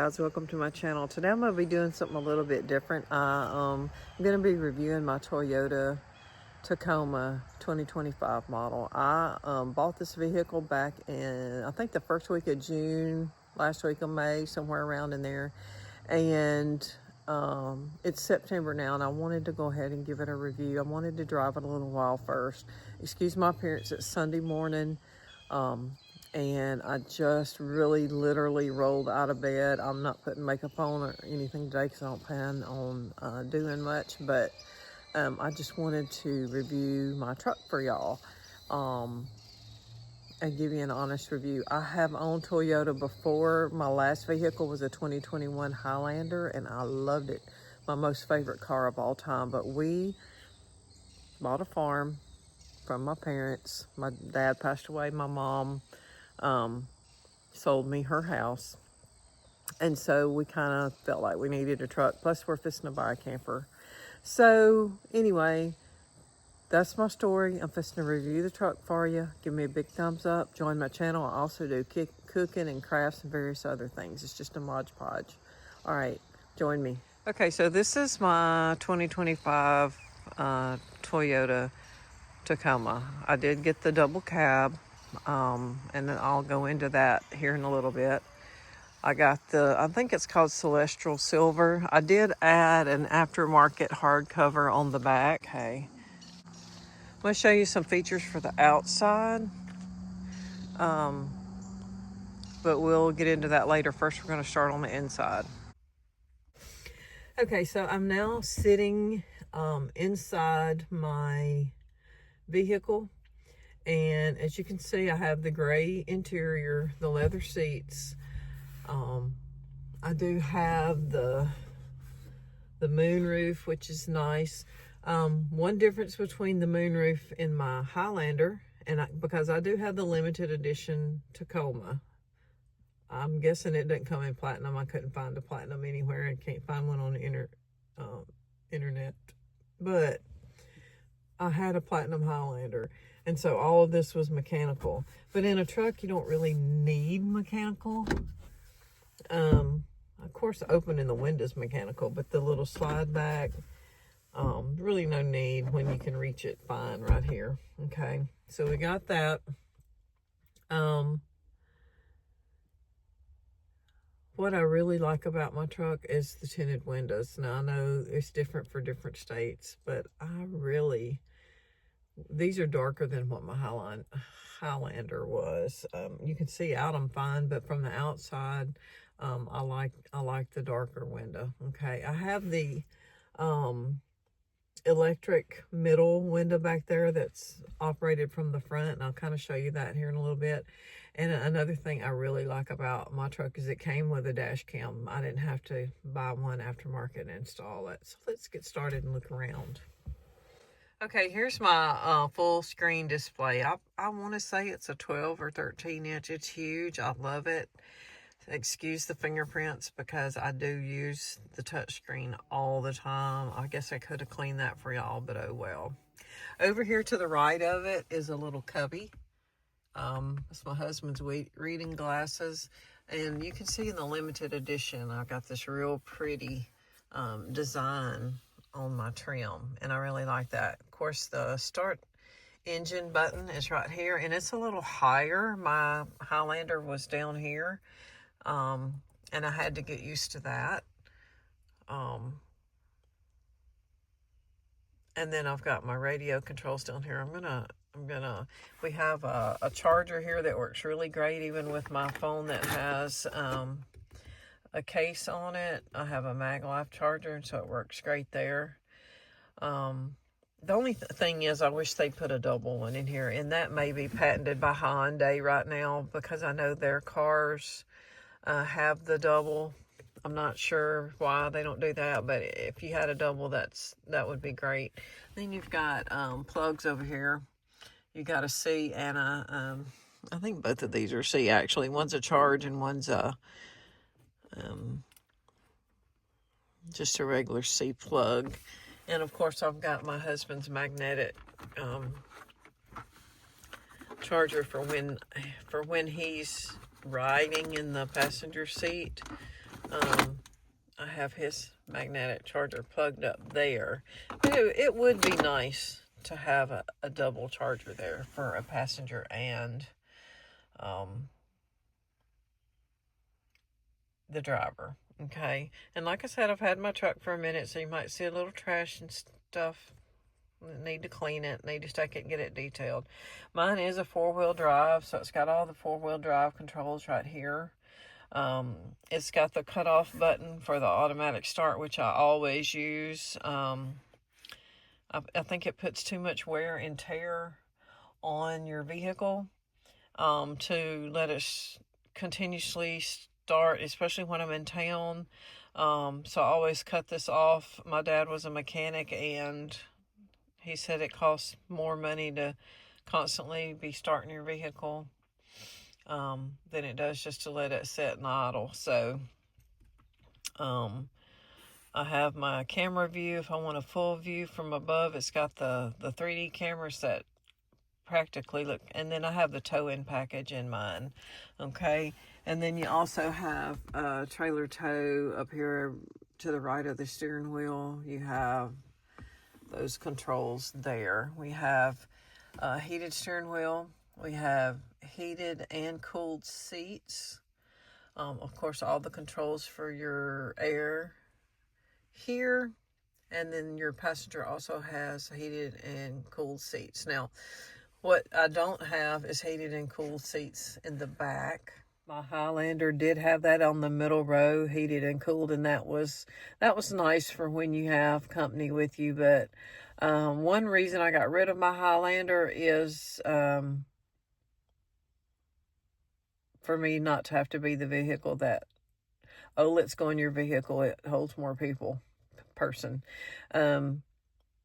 guys, welcome to my channel. Today I'm going to be doing something a little bit different. I'm going to be reviewing my Toyota Tacoma 2025 model. I bought this vehicle back in, I think the first week of June, last week of May, somewhere around in there. And it's September now, and I wanted to go ahead and give it a review. I wanted to drive it a little while first. Excuse my appearance, it's Sunday morning. And I just really literally rolled out of bed. I'm not putting makeup on or anything today because I don't plan on doing much, but I just wanted to review my truck for y'all and give you an honest review. I have owned Toyota before. My last vehicle was a 2021 Highlander, and I loved it. My most favorite car of all time. But we bought a farm from my parents. My dad passed away. My mom sold me her house, and so we kind of felt like we needed a truck, plus we're fixing to buy a camper. So anyway, that's my story. I'm fixing to review the truck for you. Give me a big thumbs up. Join my channel. I also do cooking and crafts and various other things. It's just a Mod Podge. All right, join me. Okay, so this is my 2025 Toyota Tacoma. I did get the double cab. And then I'll go into that here in a little bit. I got I think it's called Celestial Silver. I did add an aftermarket hardcover on the back. Hey, I'm going to show you some features for the outside. But we'll get into that later. First, we're going to start on the inside. Okay, so I'm now sitting inside my vehicle. And as you can see, I have the gray interior, the leather seats. I do have the moonroof, which is nice. One difference between the moonroof in my Highlander, because I do have the limited edition Tacoma. I'm guessing it doesn't come in platinum. I couldn't find a platinum anywhere. I can't find one on the internet. But I had a platinum Highlander. And so all of this was mechanical. But in a truck, you don't really need mechanical. Of course, opening the window's mechanical, but the little slide back, really no need when you can reach it fine right here. Okay, so we got that. What I really like about my truck is the tinted windows. Now, I know it's different for different states, but these are darker than what my Highlander was. You can see out them fine, but from the outside, I like the darker window. Okay, I have the electric middle window back there that's operated from the front, and I'll kind of show you that here in a little bit. And another thing I really like about my truck is it came with a dash cam. I didn't have to buy one aftermarket and install it. So let's get started and look around. Okay, here's my full screen display. I want to say it's a 12 or 13 inch. It's huge. I love it. Excuse the fingerprints because I do use the touch screen all the time. I guess I could have cleaned that for y'all, but oh well. Over here to the right of it is a little cubby. It's my husband's reading glasses. And you can see in the limited edition, I got this real pretty design on my trim, and I really like that. Of course, the start engine button is right here, and it's a little higher. My Highlander was down here, and I had to get used to that. And then I've got my radio controls down here. We have a charger here that works really great, even with my phone that has a case on it. I have a MagLife charger, and so it works great there. The only thing is I wish they put a double one in here, and that may be patented by Hyundai right now because I know their cars have the double. I'm not sure why they don't do that, but if you had a double, that would be great. Then you've got plugs over here. You got a C and a I think both of these are C actually. One's a charge and one's a just a regular C plug. And of course I've got my husband's magnetic charger for when he's riding in the passenger seat. I have his magnetic charger plugged up there. But it would be nice to have a double charger there for a passenger and the driver. Okay, and like I said, I've had my truck for a minute, so you might see a little trash and stuff. Need to clean it, need to take it and get it detailed. Mine is a 4-wheel drive, so it's got all the 4-wheel drive controls right here. It's got the cutoff button for the automatic start, which I always use. I think it puts too much wear and tear on your vehicle to let it continuously start, especially when I'm in town. So I always cut this off. My dad was a mechanic, and he said it costs more money to constantly be starting your vehicle than it does just to let it sit and idle. So I have my camera view. If I want a full view from above, it's got the 3D cameras that practically look, and then I have the tow-in package in mine. Okay, and then you also have a trailer tow up here to the right of the steering wheel. You have those controls there. We have a heated steering wheel. We have heated and cooled seats. Of course, all the controls for your air here. And then your passenger also has heated and cooled seats. Now, what I don't have is heated and cooled seats in the back. My Highlander did have that on the middle row, heated and cooled, and that was nice for when you have company with you. But one reason I got rid of my Highlander is for me not to have to be the vehicle that, oh, let's go in your vehicle, it holds more people person.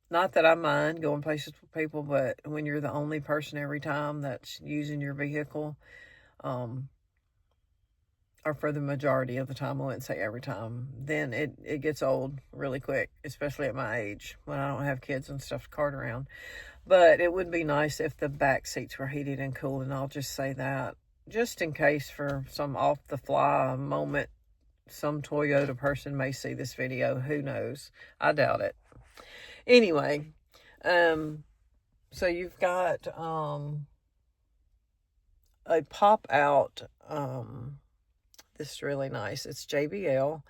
Not that I mind going places with people, but when you're the only person every time that's using your vehicle, or for the majority of the time, I wouldn't say every time, then it gets old really quick, especially at my age when I don't have kids and stuff to cart around. But it would be nice if the back seats were heated and cooled, and I'll just say that just in case for some off-the-fly moment, some Toyota person may see this video. Who knows? I doubt it. Anyway, so you've got a pop-out. This is really nice. It's JBL.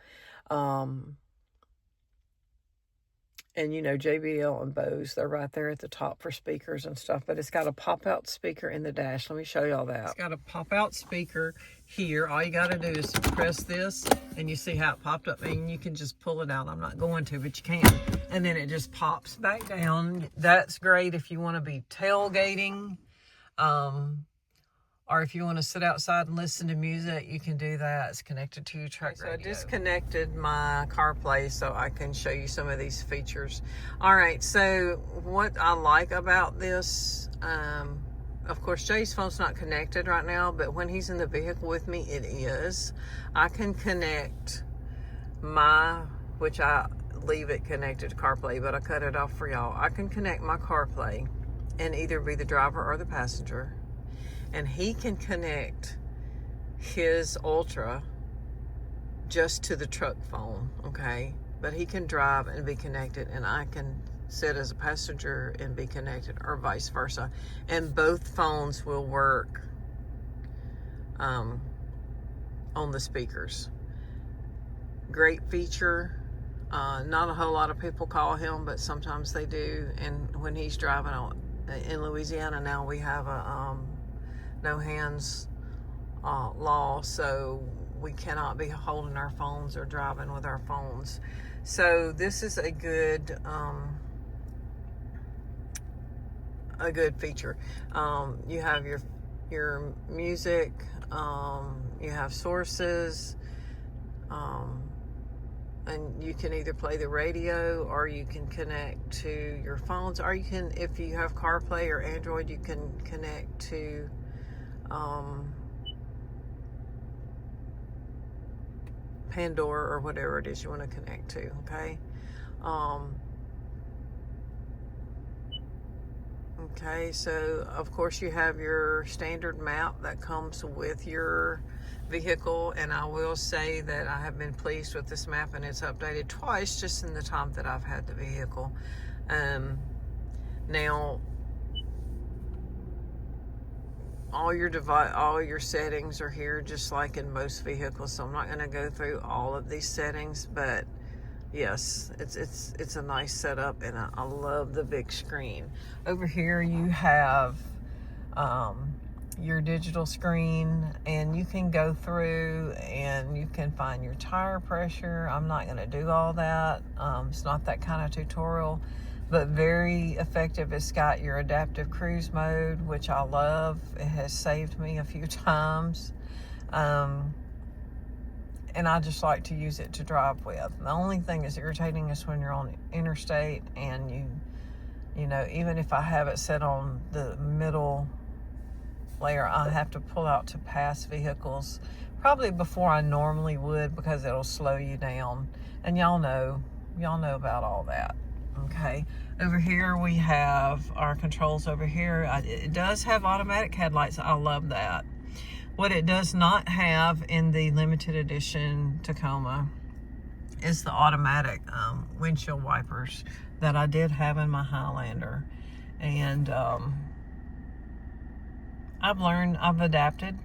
And you know, JBL and Bose, they're right there at the top for speakers and stuff. But it's got a pop-out speaker in the dash. Let me show y'all that. It's got a pop-out speaker here. All you got to do is press this, and you see how it popped up. And you can just pull it out. I'm not going to, but you can. And then it just pops back down. That's great if you want to be tailgating. Or if you want to sit outside and listen to music, you can do that. It's connected to your truck radio. So I disconnected my CarPlay so I can show you some of these features. All right, so what I like about this, of course, Jay's phone's not connected right now, but when he's in the vehicle with me, it is. I can connect which I leave it connected to CarPlay, but I cut it off for y'all. I can connect my CarPlay and either be the driver or the passenger. And he can connect his Ultra just to the truck phone, okay? But he can drive and be connected, and I can sit as a passenger and be connected, or vice versa. And both phones will work on the speakers. Great feature. Not a whole lot of people call him, but sometimes they do. And when he's driving in Louisiana now, we have a no hands law, so we cannot be holding our phones or driving with our phones. So this is a good feature. You have your music, you have sources, and you can either play the radio or you can connect to your phones, or you can, if you have CarPlay or Android, you can connect to Pandora or whatever it is you want to connect to, okay? Okay, so of course you have your standard map that comes with your vehicle, and I will say that I have been pleased with this map, and it's updated twice just in the time that I've had the vehicle. Now all your settings are here just like in most vehicles, so I'm not going to go through all of these settings, but yes, it's a nice setup, and I love the big screen. Over here you have your digital screen, and you can go through and you can find your tire pressure. I'm not going to do all that. It's not that kind of tutorial, but very effective. It's got your adaptive cruise mode, which I love. It has saved me a few times. And I just like to use it to drive with. The only thing that's irritating is when you're on interstate and you know, even if I have it set on the middle layer, I have to pull out to pass vehicles probably before I normally would, because it'll slow you down. And y'all know about all that. Okay, over here we have our controls over here. It does have automatic headlights. I love that. What it does not have in the limited edition Tacoma is the automatic windshield wipers that I did have in my Highlander. And I've adapted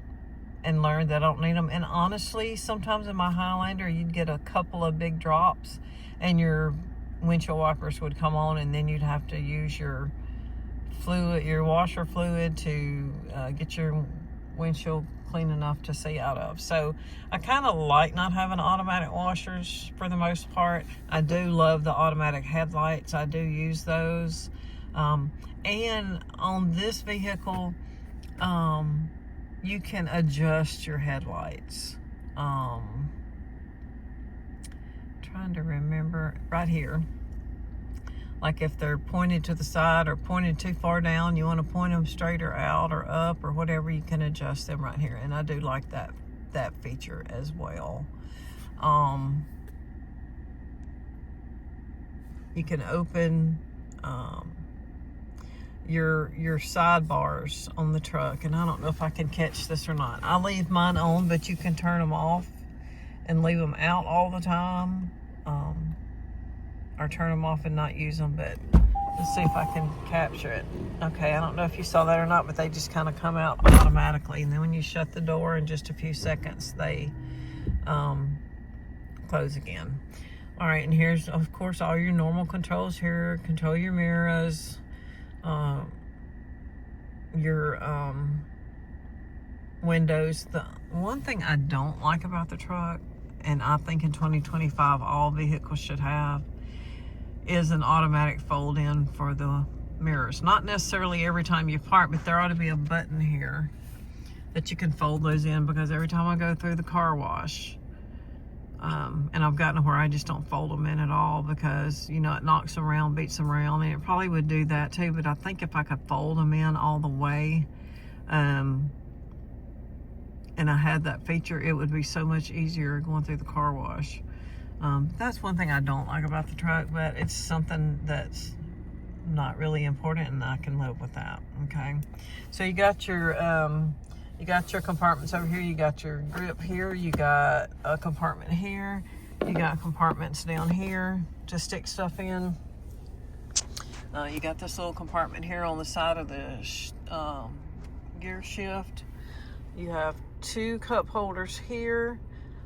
and learned that I don't need them. And honestly, sometimes in my Highlander, you'd get a couple of big drops and your windshield wipers would come on, and then you'd have to use your washer fluid to get your windshield clean enough to see out of. So I kind of like not having automatic washers for the most part. I do love the automatic headlights. I do use those. And on this vehicle, you can adjust your headlights. Trying to remember right here. Like if they're pointed to the side or pointed too far down, you want to point them straighter out or up or whatever, you can adjust them right here. And I do like that feature as well. You can open your sidebars on the truck, and I don't know if I can catch this or not. I leave mine on, but you can turn them off and leave them out all the time. Or turn them off and not use them, but let's see if I can capture it. Okay, I don't know if you saw that or not, but they just kind of come out automatically, and then when you shut the door in just a few seconds, they close again. All right, and here's of course all your normal controls here. Control your mirrors, your windows. The one thing I don't like about the truck, and I think in 2025 all vehicles should have, is an automatic fold in for the mirrors. Not necessarily every time you park, but there ought to be a button here that you can fold those in, because every time I go through the car wash, and I've gotten to where I just don't fold them in at all, because you know it knocks them around, beats them around, and it probably would do that too. But I think if I could fold them in all the way, and I had that feature, it would be so much easier going through the car wash. That's one thing I don't like about the truck, but it's something that's not really important, and I can live with that. Okay, so you got your compartments over here. You got your grip here. You got a compartment here. You got compartments down here to stick stuff in. You got this little compartment here on the side of the gear shift. You have 2 cup holders here.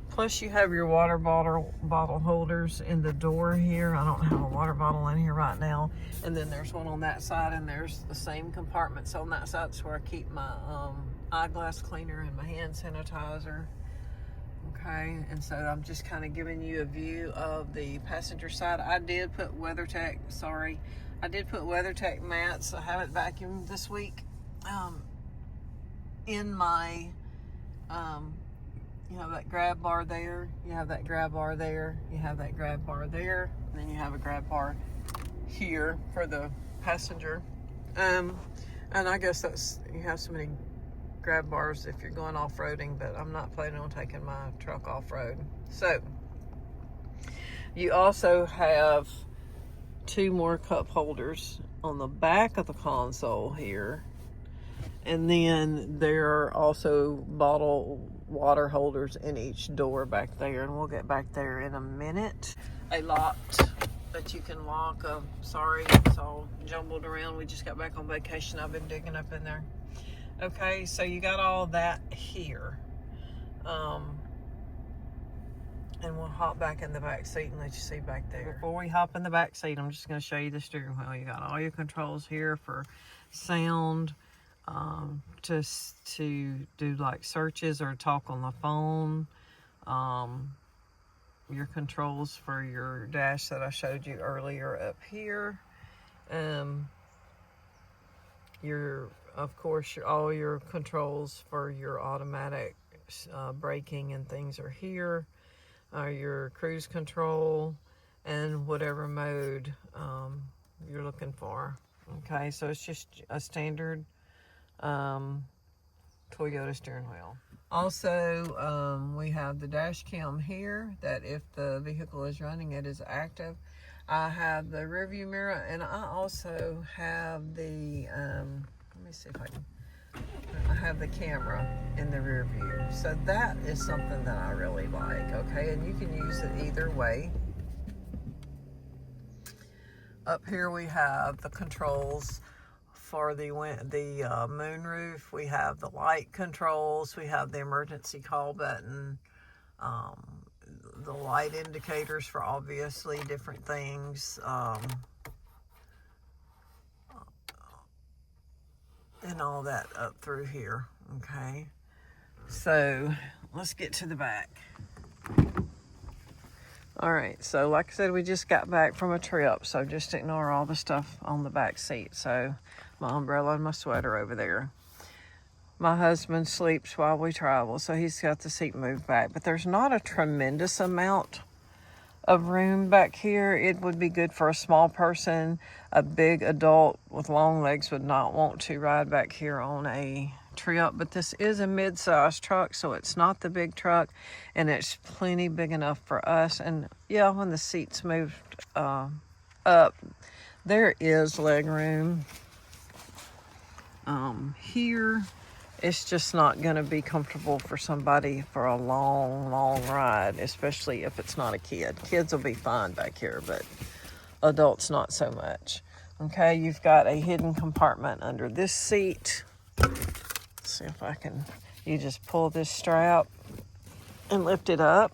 Plus you have your water bottle holders in the door here. I don't have a water bottle in here right now. And then there's one on that side, and there's the same compartments on that side. That's where I keep my eyeglass cleaner and my hand sanitizer. Okay, and so I'm just kind of giving you a view of the passenger side. I did put WeatherTech mats. I haven't vacuumed this week. In my you have that grab bar there, you have that grab bar there, you have that grab bar there, and then you have a grab bar here for the passenger. And I guess you have so many grab bars if you're going off-roading, but I'm not planning on taking my truck off-road. So you also have 2 more cup holders on the back of the console here. And then there are also bottle water holders in each door back there. And we'll get back there in a minute. A lot that you can lock. Sorry, it's all jumbled around. We just got back on vacation. I've been digging up in there. Okay, so you got all that here. And we'll hop back in the back seat and let you see back there. Before we hop in the back seat, I'm just going to show you the steering wheel. You got all your controls here for sound, to do like searches or talk on the phone. Your controls for your dash that I showed you earlier up here. Of course, all your controls for your automatic braking and things are here. Your cruise control and whatever mode you're looking for. Okay, so it's just a standard Toyota steering wheel. Also, we have the dash cam here that if the vehicle is running, it is active. I have the rear view mirror, and I also have the, let me see if I have the camera in the rear view. So that is something that I really like, okay? And you can use it either way. Up here we have the controls for the moonroof. We have the light controls. We have the emergency call button. The light indicators for obviously different things. And all that up through here, okay? So let's get to the back. All right, so like I said, we just got back from a trip, so just ignore all the stuff on the back seat. So my umbrella and my sweater over there. My husband sleeps while we travel, so he's got the seat moved back, but there's not a tremendous amount of room back here. It would be good for a small person. A big adult with long legs would not want to ride back here on a trip, but this is a mid-sized truck, so it's not the big truck, and it's plenty big enough for us. And yeah, when the seats moved up, there is leg room. Here it's just not going to be comfortable for somebody for a long ride, especially if it's not a kid. Kids will be fine back here, but adults not so much. Okay, you've got a hidden compartment under this seat. Let's see if I can, you just pull this strap and lift it up.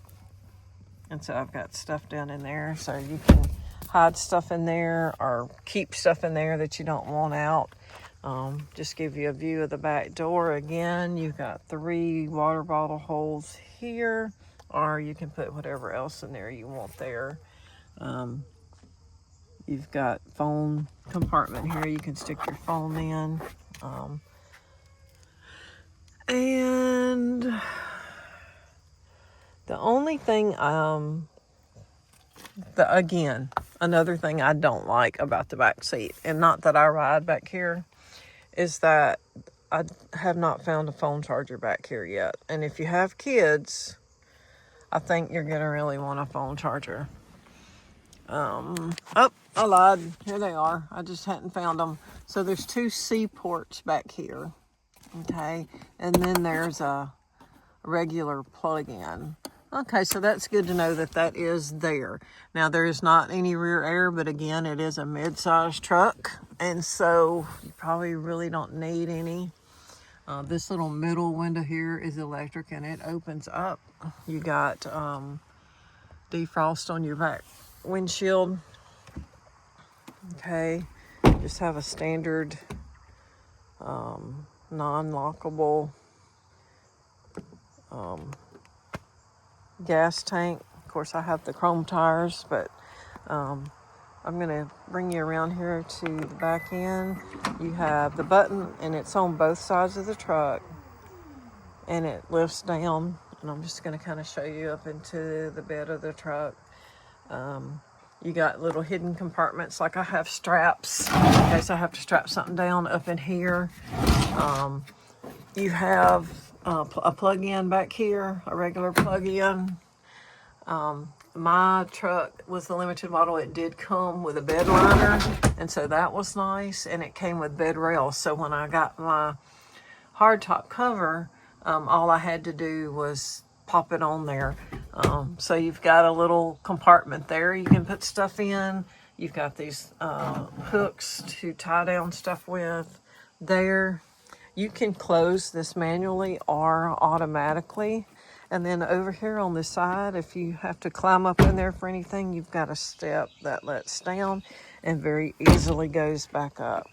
And so I've got stuff down in there, so you can hide stuff in there or keep stuff in there that you don't want out. Just give you a view of the back door. Again, you've got 3 water bottle holes here, or you can put whatever else in there you want there. You've got phone compartment here. You can stick your phone in. And the only thing, again, another thing I don't like about the back seat, and not that I ride back here, is that I have not found a phone charger back here yet. And if you have kids, I think you're going to really want a phone charger. Oh, I lied. Here they are. I just hadn't found them. So there's 2 C ports back here. Okay. And then there's a regular plug-in. Okay, so that's good to know that that is there. Now, there is not any rear air, but again, it is a mid-sized truck, and so you probably really don't need any. This little middle window here is electric, and it opens up. You got defrost on your back windshield. Okay, just have a standard non-lockable gas tank. Of course, I have the chrome tires, but I'm going to bring you around here to the back end. You have the button, and it's on both sides of the truck, and it lifts down, and I'm just going to kind of show you up into the bed of the truck. You got little hidden compartments, like I have straps in case I have to strap something down up in here. You have a plug-in back here, a regular plug-in. my truck was the limited model. It did come with a bed liner, and so that was nice, and it came with bed rails. So when I got my hardtop cover, all I had to do was pop it on there. So you've got a little compartment there you can put stuff in. You've got these hooks to tie down stuff with there. You can close this manually or automatically. And then over here on the side, if you have to climb up in there for anything, you've got a step that lets down and very easily goes back up.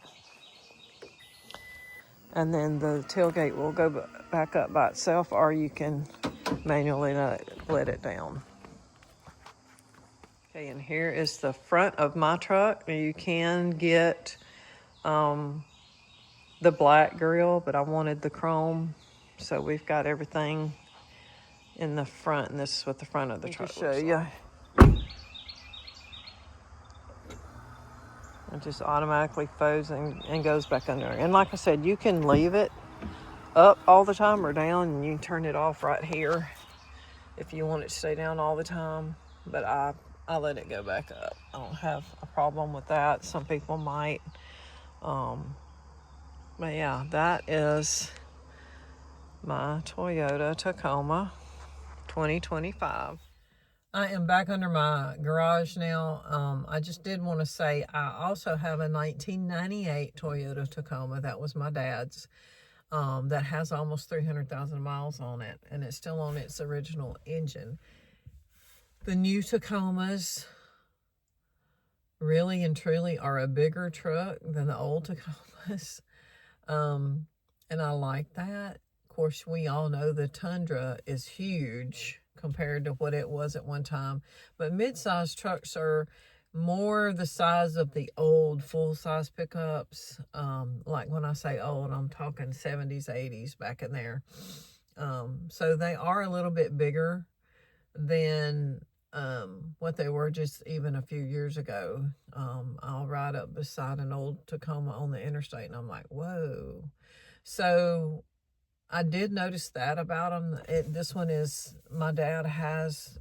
And then the tailgate will go back up by itself, or you can manually let it down. Okay, and here is the front of my truck. You can get the black grill, but I wanted the chrome, so we've got everything in the front, and this is what the front of the truck looks like. Show you. It just automatically folds and goes back under. And like I said, you can leave it up all the time or down, and you can turn it off right here if you want it to stay down all the time. But I let it go back up. I don't have a problem with that. Some people might. But yeah, that is my Toyota Tacoma 2025. I am back under my garage now. I just did want to say I also have a 1998 Toyota Tacoma. That was my dad's. That has almost 300,000 miles on it, and it's still on its original engine. The new Tacomas really and truly are a bigger truck than the old Tacomas. And I like that. Of course, we all know the Tundra is huge compared to what it was at one time. But mid-size trucks are more the size of the old full-size pickups. Like when I say old, I'm talking 70s, 80s back in there. So they are a little bit bigger than what they were just even a few years ago. I'll ride up beside an old Tacoma on the interstate, and I'm like, whoa. So I did notice that about them. This one is, my dad has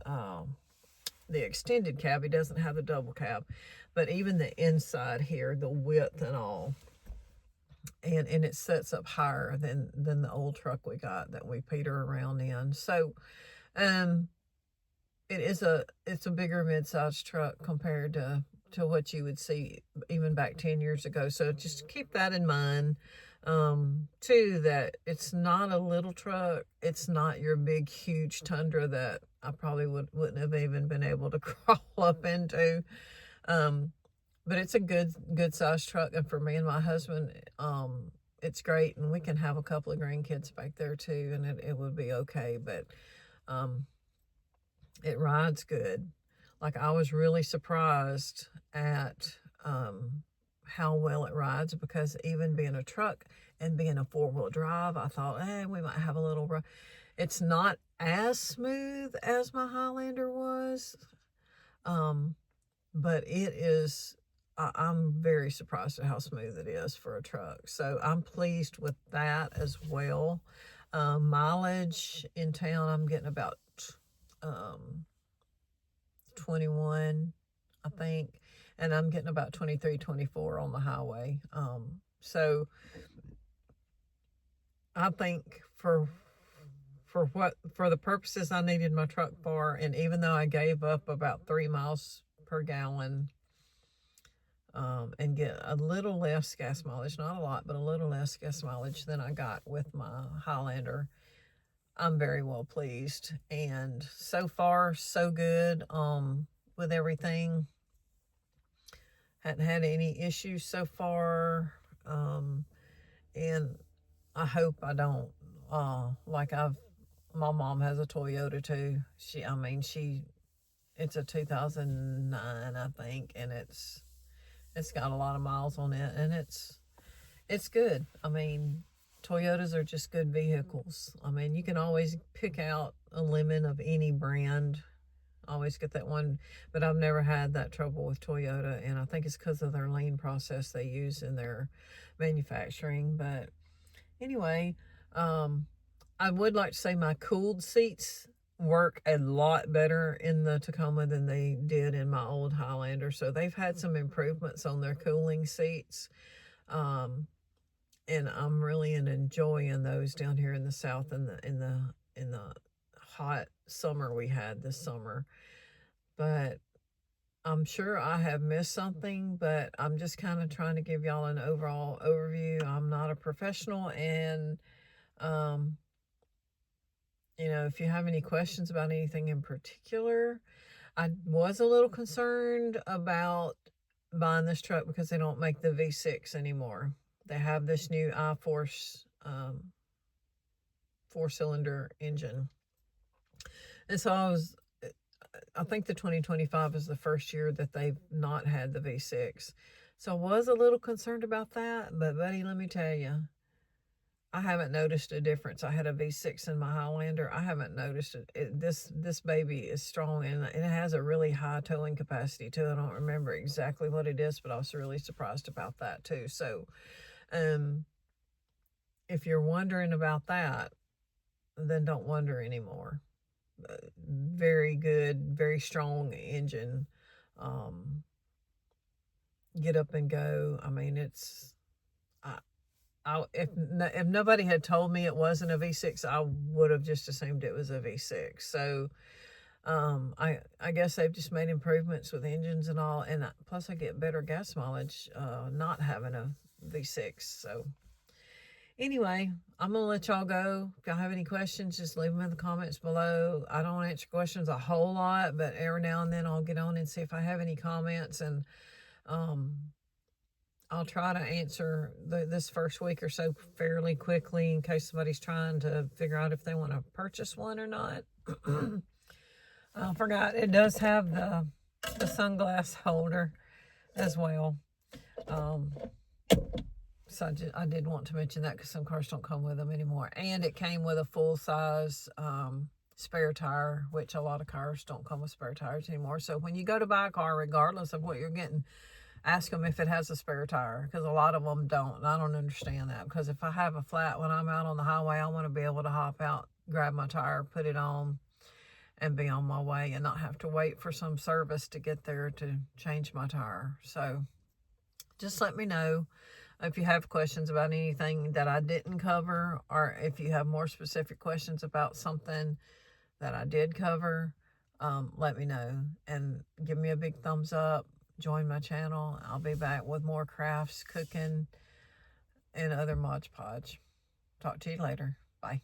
the extended cab. He doesn't have the double cab. But even the inside here, the width and all, and it sets up higher than the old truck we got that we peter around in. So it's a bigger mid-sized truck compared to what you would see even back 10 years ago. So just keep that in mind. Too, that it's not a little truck. It's not your big, huge Tundra that I probably wouldn't have even been able to crawl up into. But it's a good sized truck. And for me and my husband, it's great. And we can have a couple of grandkids back there too, and it would be okay. But, it rides good. Like, I was really surprised at, how well it rides, because even being a truck and being a four-wheel drive, I thought, we might have a little rough. It's not as smooth as my Highlander was, but it is. I'm very surprised at how smooth it is for a truck. So I'm pleased with that as well. Mileage in town, I'm getting about 21, I think. And I'm getting about 23, 24 on the highway. So I think for the purposes I needed my truck for, and even though I gave up about 3 miles per gallon, and get a little less gas mileage, not a lot, but a little less gas mileage than I got with my Highlander, I'm very well pleased. And so far, so good with everything. Hadn't had any issues so far, and I hope I don't. My mom has a Toyota too. It's a 2009, I think, and it's got a lot of miles on it, and it's good. I mean, Toyotas are just good vehicles. I mean, you can always pick out a lemon of any brand. Always get that one, but I've never had that trouble with Toyota, and I think it's because of their lean process they use in their manufacturing. But anyway, I would like to say my cooled seats work a lot better in the Tacoma than they did in my old Highlander. So they've had some improvements on their cooling seats. And I'm really enjoying those down here in the south in the hot summer we had this summer. But I'm sure I have missed something, but I'm just kind of trying to give y'all an overall overview. I'm not a professional, and um, if you have any questions about anything in particular, I was a little concerned about buying this truck because they don't make the V6 anymore. They have this new iForce 4-cylinder engine. And so I think the 2025 is the first year that they've not had the V6. So I was a little concerned about that, but buddy, let me tell you, I haven't noticed a difference. I had a V6 in my Highlander. I haven't noticed it. This baby is strong, and it has a really high towing capacity too. I don't remember exactly what it is, but I was really surprised about that too. So, if you're wondering about that, then don't wonder anymore. Very good, very strong engine. Get up and go. I mean, it's. If nobody had told me it wasn't a V6, I would have just assumed it was a V6. So, I guess they've just made improvements with engines and all, and plus I get better gas mileage not having a V6. So, anyway, I'm gonna let y'all go. If y'all have any questions, just leave them in the comments below. I don't answer questions a whole lot, but every now and then I'll get on and see if I have any comments, and I'll try to answer this first week or so fairly quickly in case somebody's trying to figure out if they want to purchase one or not. I forgot, it does have the sunglass holder as well. So I did want to mention that because some cars don't come with them anymore. And it came with a full-size spare tire, which a lot of cars don't come with spare tires anymore. So when you go to buy a car, regardless of what you're getting, ask them if it has a spare tire, because a lot of them don't, and I don't understand that, because if I have a flat when I'm out on the highway, I want to be able to hop out, grab my tire, put it on, and be on my way and not have to wait for some service to get there to change my tire. So just let me know if you have questions about anything that I didn't cover, or if you have more specific questions about something that I did cover. Let me know, and give me a big thumbs up. Join my channel. I'll be back with more crafts, cooking, and other Mod Podge. Talk to you later. Bye.